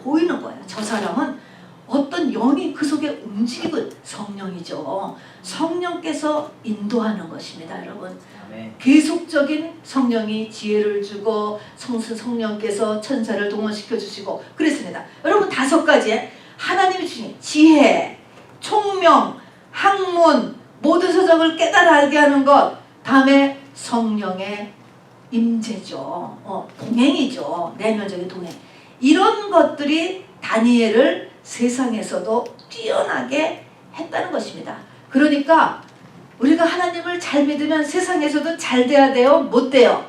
보이는 거예요. 저 사람은 어떤 영이 그 속에 움직이고 성령이죠. 성령께서 인도하는 것입니다, 여러분. 아멘. 계속적인 성령이 지혜를 주고 성령께서 천사를 동원시켜 주시고 그랬습니다. 여러분 5가지의 하나님이 주신 지혜, 총명, 학문, 모든 서적을 깨달아 알게 하는 것, 다음에 성령의 임재죠. 동행이죠. 내면적인 동행. 이런 것들이 다니엘을 세상에서도 뛰어나게 했다는 것입니다. 그러니까 우리가 하나님을 잘 믿으면 세상에서도 잘 돼야 돼요? 못 돼요?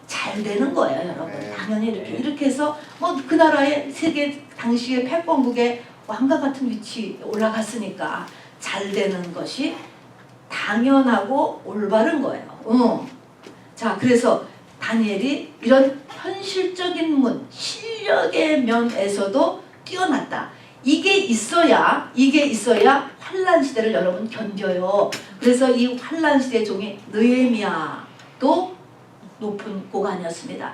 잘 되는 거예요, 여러분. 네. 당연히 이렇게 해서 그 나라의 세계 당시의 패권국의 왕과 같은 위치에 올라갔으니까 잘 되는 것이 당연하고 올바른 거예요. 자, 그래서 다니엘이 이런 현실적인 실력의 면에서도 뛰어났다. 이게 있어야 환란 시대를 여러분 견뎌요. 그래서 이 환란 시대의 종이 느헤미야도 높은 고관이었습니다.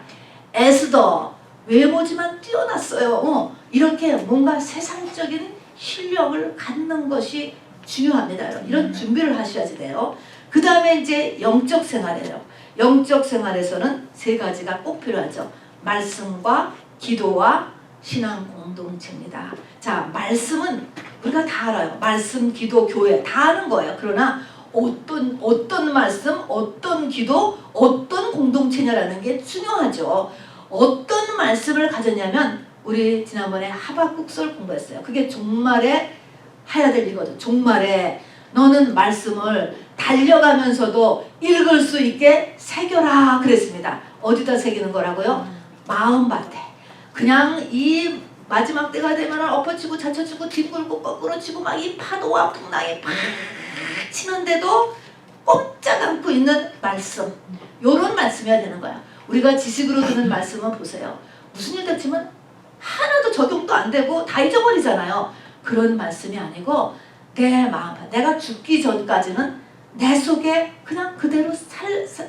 에스더 외모지만 뛰어났어요. 이렇게 뭔가 세상적인 실력을 갖는 것이 중요합니다. 이런 준비를 하셔야지 돼요. 그 다음에 이제 영적 생활이에요. 영적 생활에서는 3가지가 꼭 필요하죠. 말씀과 기도와 신앙 공동체입니다. 자, 말씀은 우리가 다 알아요. 말씀, 기도, 교회 다 아는 거예요. 그러나 어떤 말씀, 어떤 기도, 어떤 공동체냐라는 게 중요하죠. 어떤 말씀을 가졌냐면 우리 지난번에 하박국서를 공부했어요. 그게 종말에 해야 될 일이거든. 종말에 너는 말씀을 달려가면서도 읽을 수 있게 새겨라 그랬습니다. 어디다 새기는 거라고요? 마음밭에. 그냥 이 마지막 때가 되면 엎어치고 자쳐치고 뒹굴고 거꾸로 치고 막 이 파도와 풍랑이 팍 치는데도 꼼짝 않고 있는 말씀. 요런 말씀이어야 되는 거야. 우리가 지식으로 듣는 말씀은 보세요. 무슨 일 닥치면 하나도 적용도 안 되고 다 잊어버리잖아요. 그런 말씀이 아니고 내 마음, 내가 죽기 전까지는 내 속에 그냥 그대로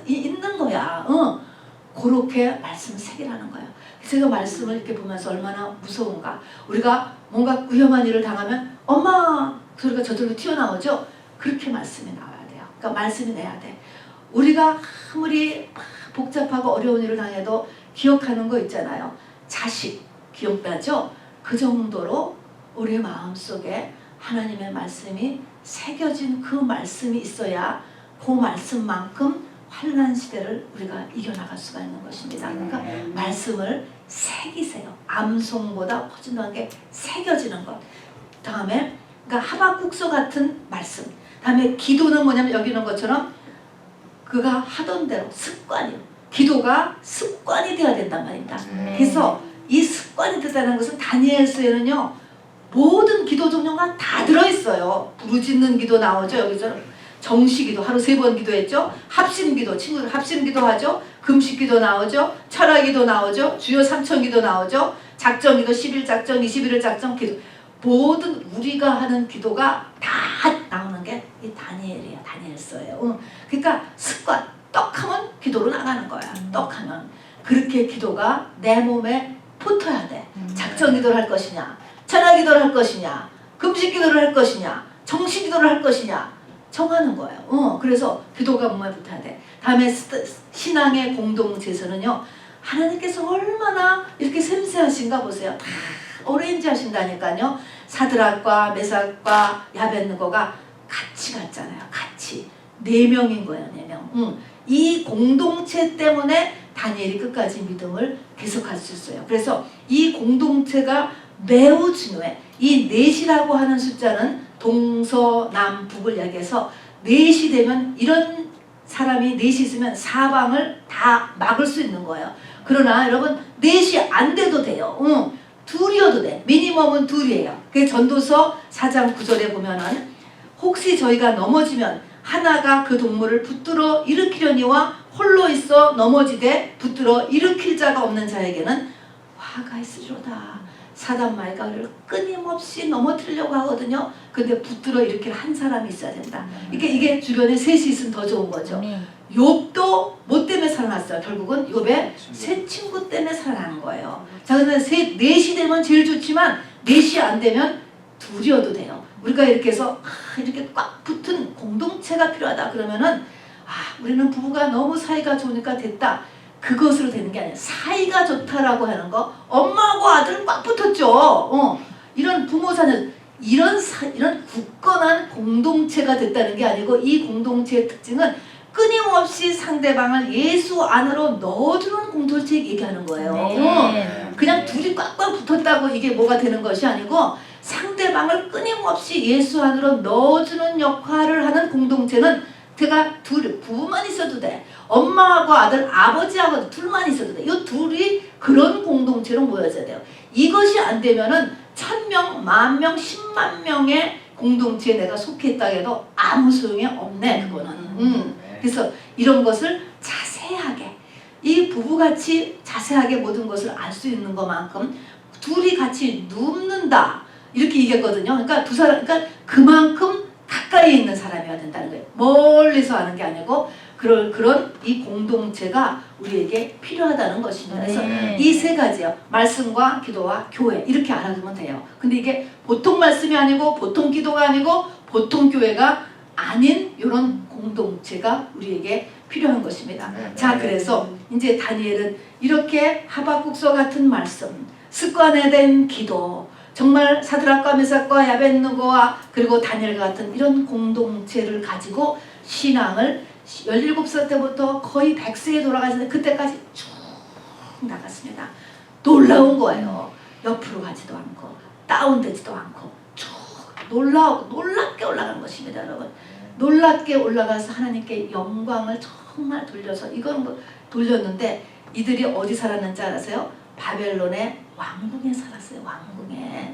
있는 거야. 그렇게 말씀 새기라는 거예요. 제가 말씀을 이렇게 보면서 얼마나 무서운가. 우리가 뭔가 위험한 일을 당하면 엄마 소리가 저절로 튀어나오죠. 그렇게 말씀이 나와야 돼요. 그러니까 말씀이 내야 돼. 우리가 아무리 복잡하고 어려운 일을 당해도 기억하는 거 있잖아요. 자식 기억나죠? 그 정도로 우리 마음속에 하나님의 말씀이 새겨진 그 말씀이 있어야 그 말씀만큼 환난 시대를 우리가 이겨나갈 수가 있는 것입니다. 그러니까 말씀을 새기세요. 암송보다 허준하게 새겨지는 것. 다음에 그러니까 하박국서 같은 말씀. 다음에 기도는 뭐냐면 여기 있는 것처럼 그가 하던 대로 습관이요. 기도가 습관이 되어야 된단 말입니다. 그래서 이 습관이 되다는 것은 다니엘서에는요. 모든 기도 종류가 다 들어있어요. 부르짖는 기도 나오죠. 여기서 정시기도 하루 3번 기도했죠. 합심기도 친구들 합심기도 하죠. 금식기도 나오죠. 철학기도 나오죠. 주요 3천기도 나오죠. 작정기도 10일 작정 21일 작정 기도. 모든 우리가 하는 기도가 다 나오는 게 이 다니엘이에요. 다니엘서예요. 그러니까 습관 떡하면 기도로 나가는 거야. 떡하면 그렇게 기도가 내 몸에 붙어야 돼. 작정 기도를 할 것이냐, 철학 기도를 할 것이냐, 금식 기도를 할 것이냐, 정식 기도를 할 것이냐 정하는 거예요. 그래서 기도가 몸에 붙어야 돼. 다음에 신앙의 공동체에서는요. 하나님께서 얼마나 이렇게 섬세하신가 보세요. 다 어레인지 하신다니까요. 사드락과 메삭과 야벳느고가 같이 갔잖아요. 같이 4명인 거예요. 4명. 이 공동체 때문에 다니엘이 끝까지 믿음을 계속할 수 있어요. 그래서 이 공동체가 매우 중요해. 이 넷이라고 하는 숫자는 동서남북을 이야기해서 4이 되면 이런 사람이 4이 있으면 사방을 다 막을 수 있는 거예요. 그러나 여러분 4이 안 돼도 돼요. 2이어도 돼. 미니멈은 2이에요. 그 전도서 4장 9절에 보면은 혹시 저희가 넘어지면 하나가 그 동물을 붙들어 일으키려니와 홀로 있어 넘어지되 붙들어 일으킬 자가 없는 자에게는 화가 있으리로다. 사단 말가를 끊임없이 넘어뜨리려고 하거든요. 근데 붙들어 일으킬 한 사람이 있어야 된다. 이게 주변에 3이 있으면 더 좋은 거죠. 욥도 뭐 때문에 살아났어요? 결국은 욥의 새 친구 때문에 살아나는 거예요. 자, 근데 넷이 되면 제일 좋지만 넷이 안 되면 둘이어도 돼요. 우리가 이렇게 해서 이렇게 꽉 붙은 공동체가 필요하다 그러면은 우리는 부부가 너무 사이가 좋으니까 됐다. 그것으로 되는 게 아니라 사이가 좋다라고 하는 거, 엄마하고 아들은 꽉 붙었죠. 이런 부모 자녀 이런 굳건한 공동체가 됐다는 게 아니고 이 공동체의 특징은 끊임없이 상대방을 예수 안으로 넣어주는 공동체 얘기하는 거예요. 그냥 둘이 꽉꽉 붙었다고 이게 뭐가 되는 것이 아니고 상대방을 끊임없이 예수 안으로 넣어주는 역할을 하는 공동체는 제가 부부만 있어도 돼. 엄마하고 아들, 아버지하고 둘만 있어도 돼. 이 둘이 그런 공동체로 모여져야 돼요. 이것이 안 되면은 1000명, 10,000명, 10만 명의 공동체에 내가 속했다 해도 아무 소용이 없네, 그거는. 그래서 이런 것을 자세하게, 이 부부같이 자세하게 모든 것을 알 수 있는 것만큼 둘이 같이 눕는다. 이렇게 얘기했거든요. 그러니까 두 사람, 그러니까 그만큼 가까이 있는 사람이어야 된다는 거예요. 멀리서 하는 게 아니고 그런 이 공동체가 우리에게 필요하다는 것입니다. 그래서 이 세 가지요. 말씀과 기도와 교회 이렇게 알아두면 돼요. 근데 이게 보통 말씀이 아니고 보통 기도가 아니고 보통 교회가 아닌 이런 공동체가 우리에게 필요한 것입니다. 자, 그래서 이제 다니엘은 이렇게 하박국서 같은 말씀, 습관화된 기도, 정말 사드락과 메삭과 야벳느고와 그리고 다니엘 같은 이런 공동체를 가지고 신앙을 17살 때부터 거의 100세에 돌아가시는데 그때까지 쭉 나갔습니다. 놀라운 거예요. 옆으로 가지도 않고 다운되지도 않고 쭉 놀랍게 올라간 것입니다, 여러분. 놀랍게 올라가서 하나님께 영광을 정말 돌려서 이건 뭐 돌렸는데 이들이 어디 살았는지 알아세요? 바벨론의 왕궁에 살았어요. 왕궁에.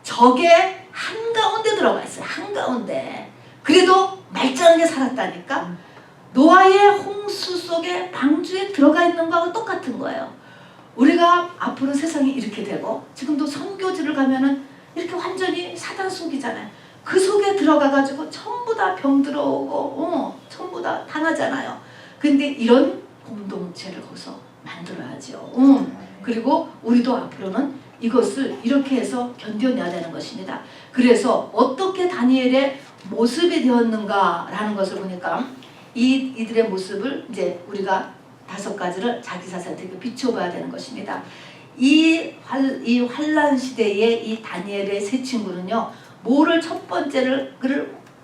적의 한가운데 들어가 있어요. 한가운데. 그래도 말짱하게 살았다니까. 노아의 홍수 속에 방주에 들어가 있는 거하고 똑같은 거예요. 우리가 앞으로 세상이 이렇게 되고 지금도 선교지를 가면은 이렇게 완전히 사단 속이잖아요. 그 속에 들어가가지고 전부 다 병 들어오고 전부 다 당하잖아요. 근데 이런 공동체를 거기서 만들어야죠. 그리고 우리도 앞으로는 이것을 이렇게 해서 견뎌내야 되는 것입니다. 그래서 어떻게 다니엘의 모습이 되었는가라는 것을 보니까 이들의 모습을 이제 우리가 5가지를 자기 자신한테 비춰봐야 되는 것입니다. 이 환란 시대의 이 다니엘의 세 친구는요, 뭐를 첫 번째를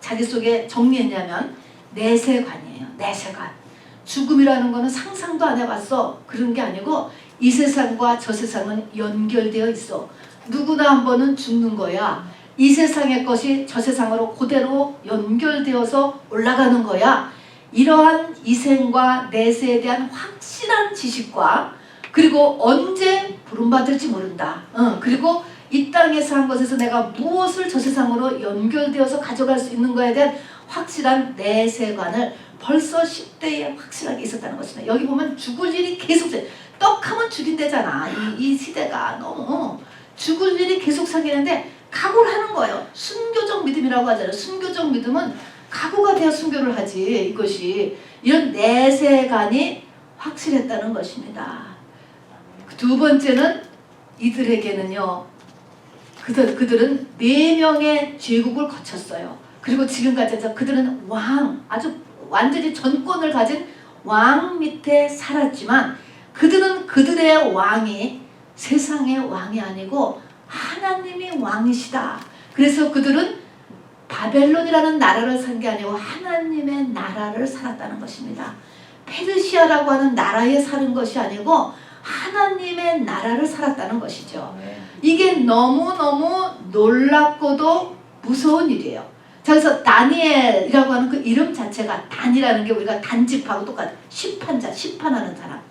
자기 속에 정리했냐면 내세관이에요. 내세관. 죽음이라는 거는 상상도 안 해봤어. 그런 게 아니고 이 세상과 저 세상은 연결되어 있어. 누구나 한 번은 죽는 거야. 이 세상의 것이 저 세상으로 그대로 연결되어서 올라가는 거야. 이러한 이생과 내세에 대한 확실한 지식과 그리고 언제 부름받을지 모른다. 그리고 이 땅에서 한 것에서 내가 무엇을 저 세상으로 연결되어서 가져갈 수 있는 거에 대한 확실한 내세관을 벌써 10대에 확실하게 있었다는 것입니다. 여기 보면 죽을 일이 계속 떡하면 죽인대잖아. 이 시대가 너무 죽을 일이 계속 생기는데 각오를 하는 거예요. 순교적 믿음이라고 하잖아요. 순교적 믿음은 각오가 돼야 순교를 하지. 이것이 이런 내세관이 확실했다는 것입니다. 두 번째는 이들에게는요, 그들은 4명의 제국을 거쳤어요. 그리고 지금까지 해서 그들은 아주 완전히 전권을 가진 왕 밑에 살았지만 그들은 그들의 왕이 세상의 왕이 아니고 하나님이 왕이시다. 그래서 그들은 바벨론이라는 나라를 산 게 아니고 하나님의 나라를 살았다는 것입니다. 페르시아라고 하는 나라에 사는 것이 아니고 하나님의 나라를 살았다는 것이죠. 이게 너무너무 놀랍고도 무서운 일이에요. 자, 그래서 다니엘이라고 하는 그 이름 자체가 단이라는 게 우리가 단집하고 똑같아요. 심판자, 심판하는 사람.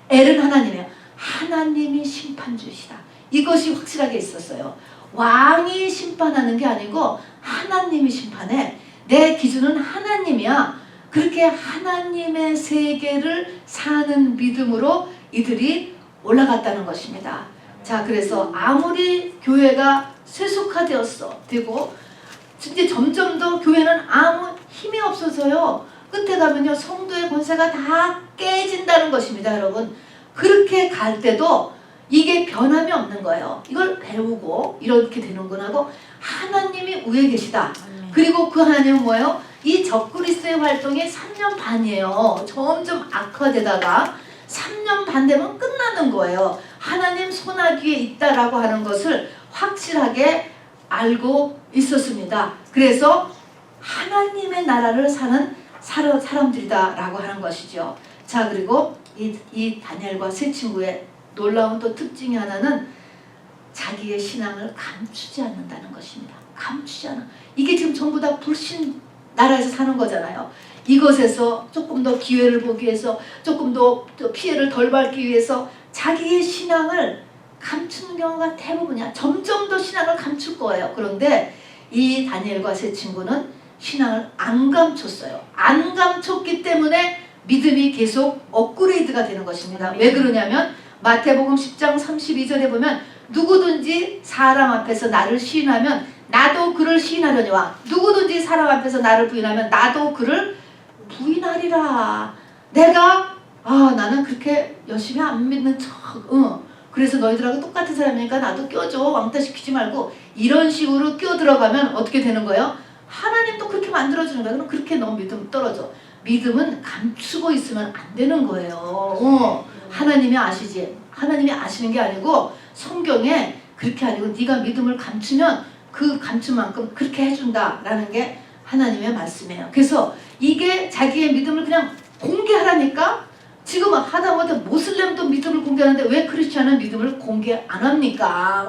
엘은 하나님이에요. 하나님이 심판주시다. 이것이 확실하게 있었어요. 왕이 심판하는 게 아니고 하나님이 심판해. 내 기준은 하나님이야. 그렇게 하나님의 세계를 사는 믿음으로 이들이 올라갔다는 것입니다. 자, 그래서 아무리 교회가 세속화되고 이제 점점 더 교회는 아무 힘이 없어서요. 끝에 가면요 성도의 권세가 다 깨진다는 것입니다. 여러분 그렇게 갈 때도 이게 변함이 없는 거예요. 이걸 배우고 이렇게 되는구나 하고 하나님이 위에 계시다. 그리고 그 하나님은 뭐예요? 이 적그리스도의 활동이 3년 반이에요. 점점 악화되다가 3년 반 되면 끝나는 거예요. 하나님 손아귀에 있다라고 하는 것을 확실하게 알고 있었습니다. 그래서 하나님의 나라를 사는 사람들이다라고 하는 것이죠. 자 그리고 이 다니엘과 세 친구의 놀라운 또 특징이 하나는 자기의 신앙을 감추지 않는다는 것입니다. 감추지 않아. 이게 지금 전부 다 불신 나라에서 사는 거잖아요. 이것에서 조금 더 기회를 보기 위해서 조금 더 피해를 덜 받기 위해서 자기의 신앙을 감추는 경우가 대부분이야. 점점 더 신앙을 감출 거예요. 그런데 이 다니엘과 세 친구는 신앙을 안 감췄어요. 안 감췄기 때문에 믿음이 계속 업그레이드가 되는 것입니다. 왜 그러냐면 마태복음 10장 32절에 보면 누구든지 사람 앞에서 나를 시인하면 나도 그를 시인하려니와 누구든지 사람 앞에서 나를 부인하면 나도 그를 부인하리라. 내가 나는 그렇게 열심히 안 믿는 척 그래서 너희들하고 똑같은 사람이니까 나도 껴줘. 왕따시키지 말고 이런 식으로 끼어들어가면 어떻게 되는 거예요? 하나님도 그렇게 만들어주는 거예요. 그럼 그렇게 너무 믿음 떨어져. 믿음은 감추고 있으면 안 되는 거예요. 하나님이 아시지. 하나님이 아시는 게 아니고 성경에 그렇게 아니고 네가 믿음을 감추면 그 감춘 만큼 그렇게 해준다라는 게 하나님의 말씀이에요. 그래서 이게 자기의 믿음을 그냥 공개하라니까 지금 하다못해 모슬렘도 믿음을 공개하는데 왜 크리스찬은 믿음을 공개 안 합니까?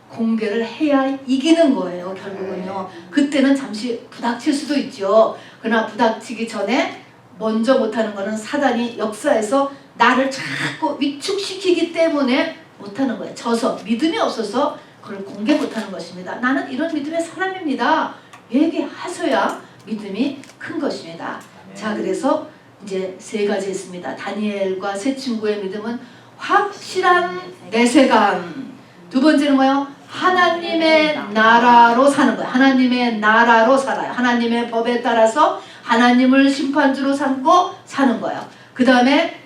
공개를 해야 이기는 거예요. 결국은요. 그때는 잠시 부닥칠 수도 있죠. 그러나 부닥치기 전에 먼저 못하는 거는 사단이 역사에서 나를 자꾸 위축시키기 때문에 못하는 거예요. 져서 믿음이 없어서 그걸 공개 못하는 것입니다. 나는 이런 믿음의 사람입니다. 얘기하셔야 믿음이 큰 것입니다. 자 그래서 이제 세 가지 있습니다. 다니엘과 세 친구의 믿음은 확실한 내세감. 두 번째는 뭐예요? 하나님의 나라로 사는 거예요. 하나님의 나라로 살아요. 하나님의 법에 따라서 하나님을 심판주로 삼고 사는 거예요. 그 다음에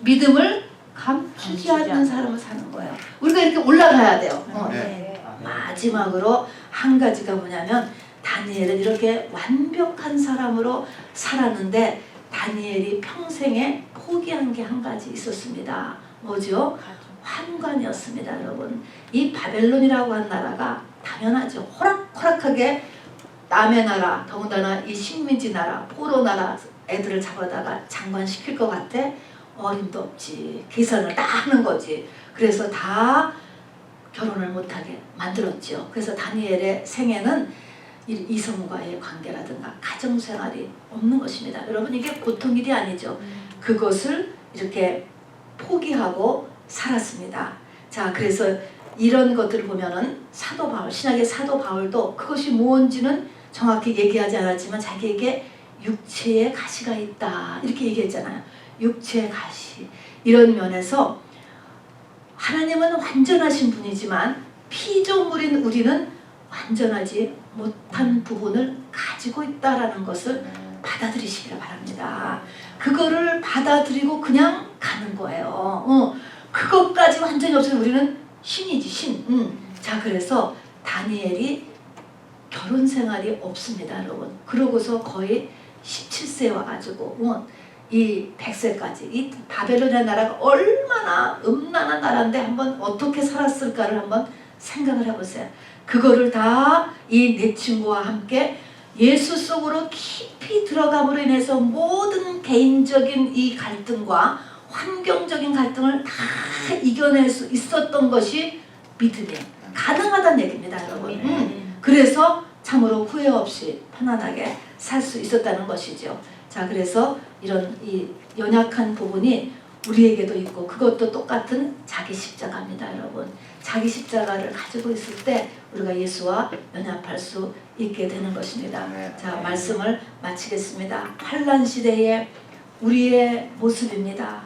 믿음을 감추지 않는 사람을 사는 거예요. 우리가 이렇게 올라가야 돼요. 마지막으로 한 가지가 뭐냐면 다니엘은 이렇게 완벽한 사람으로 살았는데 다니엘이 평생에 포기한 게 한 가지 있었습니다. 뭐죠? 환관이었습니다. 여러분 이 바벨론이라고 한 나라가 당연하죠. 호락호락하게 남의 나라 더군다나 이 식민지 나라 포로 나라 애들을 잡아다가 장관시킬 것 같아? 어림도 없지. 계산을 다 하는 거지. 그래서 다 결혼을 못하게 만들었죠. 그래서 다니엘의 생애는 이성과의 관계라든가 가정생활이 없는 것입니다. 여러분 이게 보통 일이 아니죠. 그것을 이렇게 포기하고 살았습니다. 자 그래서 이런 것들을 보면은 사도 바울, 신약의 사도 바울도 그것이 무언지는 정확히 얘기하지 않았지만 자기에게 육체의 가시가 있다 이렇게 얘기했잖아요. 육체의 가시. 이런 면에서 하나님은 완전하신 분이지만 피조물인 우리는 완전하지 못한 부분을 가지고 있다라는 것을 받아들이시기를 바랍니다. 그거를 받아들이고 그냥 가는 거예요. 그것까지 완전히 없으면 우리는 신이지 신. 자 그래서 다니엘이 결혼 생활이 없습니다. 여러분. 그러고서 거의 17세에 와가지고 이 100세까지 이 바벨론의 나라가 얼마나 음란한 나라인데 한번 어떻게 살았을까를 한번 생각을 해보세요. 그거를 다 이 네 친구와 함께 예수 속으로 깊이 들어감으로 인해서 모든 개인적인 이 갈등과 환경적인 갈등을 다 이겨낼 수 있었던 것이 믿음이에요. 가능하다는 얘기입니다, 여러분. 그래서 참으로 후회 없이 편안하게 살 수 있었다는 것이죠. 자, 그래서 이런 이 연약한 부분이 우리에게도 있고 그것도 똑같은 자기 십자가입니다, 여러분. 자기 십자가를 가지고 있을 때 우리가 예수와 연합할 수 있게 되는 것입니다. 자, 말씀을 마치겠습니다. 환난 시대의 우리의 모습입니다.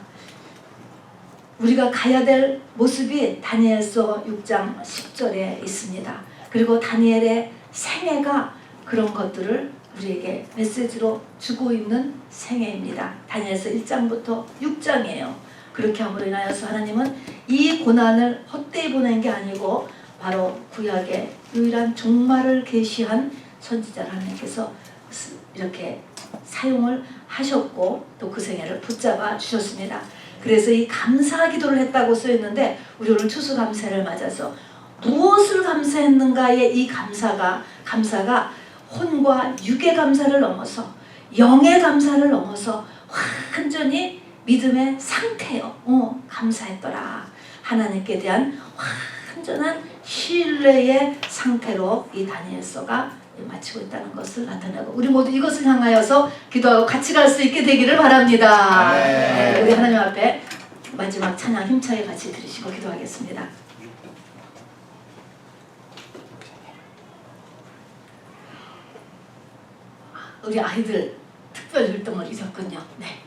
우리가 가야 될 모습이 다니엘서 6장 10절에 있습니다. 그리고 다니엘의 생애가 그런 것들을 우리에게 메시지로 주고 있는 생애입니다. 다니엘서 1장부터 6장이에요. 그렇게 함으로 인하여서 하나님은 이 고난을 헛되이 보낸 게 아니고 바로 구약의 유일한 종말을 계시한 선지자를 하나님께서 이렇게 사용을 하셨고 또 그 생애를 붙잡아 주셨습니다. 그래서 이 감사 기도를 했다고 쓰였는데 우리 오늘 추수감사를 맞아서 무엇을 감사했는가의 이 감사가 혼과 육의 감사를 넘어서 영의 감사를 넘어서 완전히 믿음의 상태요. 감사했더라. 하나님께 대한 완전한 신뢰의 상태로 이 다니엘서가 마치고 있다는 것을 나타내고 우리 모두 이것을 향하여서 기도하고 같이 갈 수 있게 되기를 바랍니다. 네, 우리 하나님 앞에 마지막 찬양 힘차게 같이 드리시고 기도하겠습니다. 우리 아이들 특별 활동을 잊었군요. 네.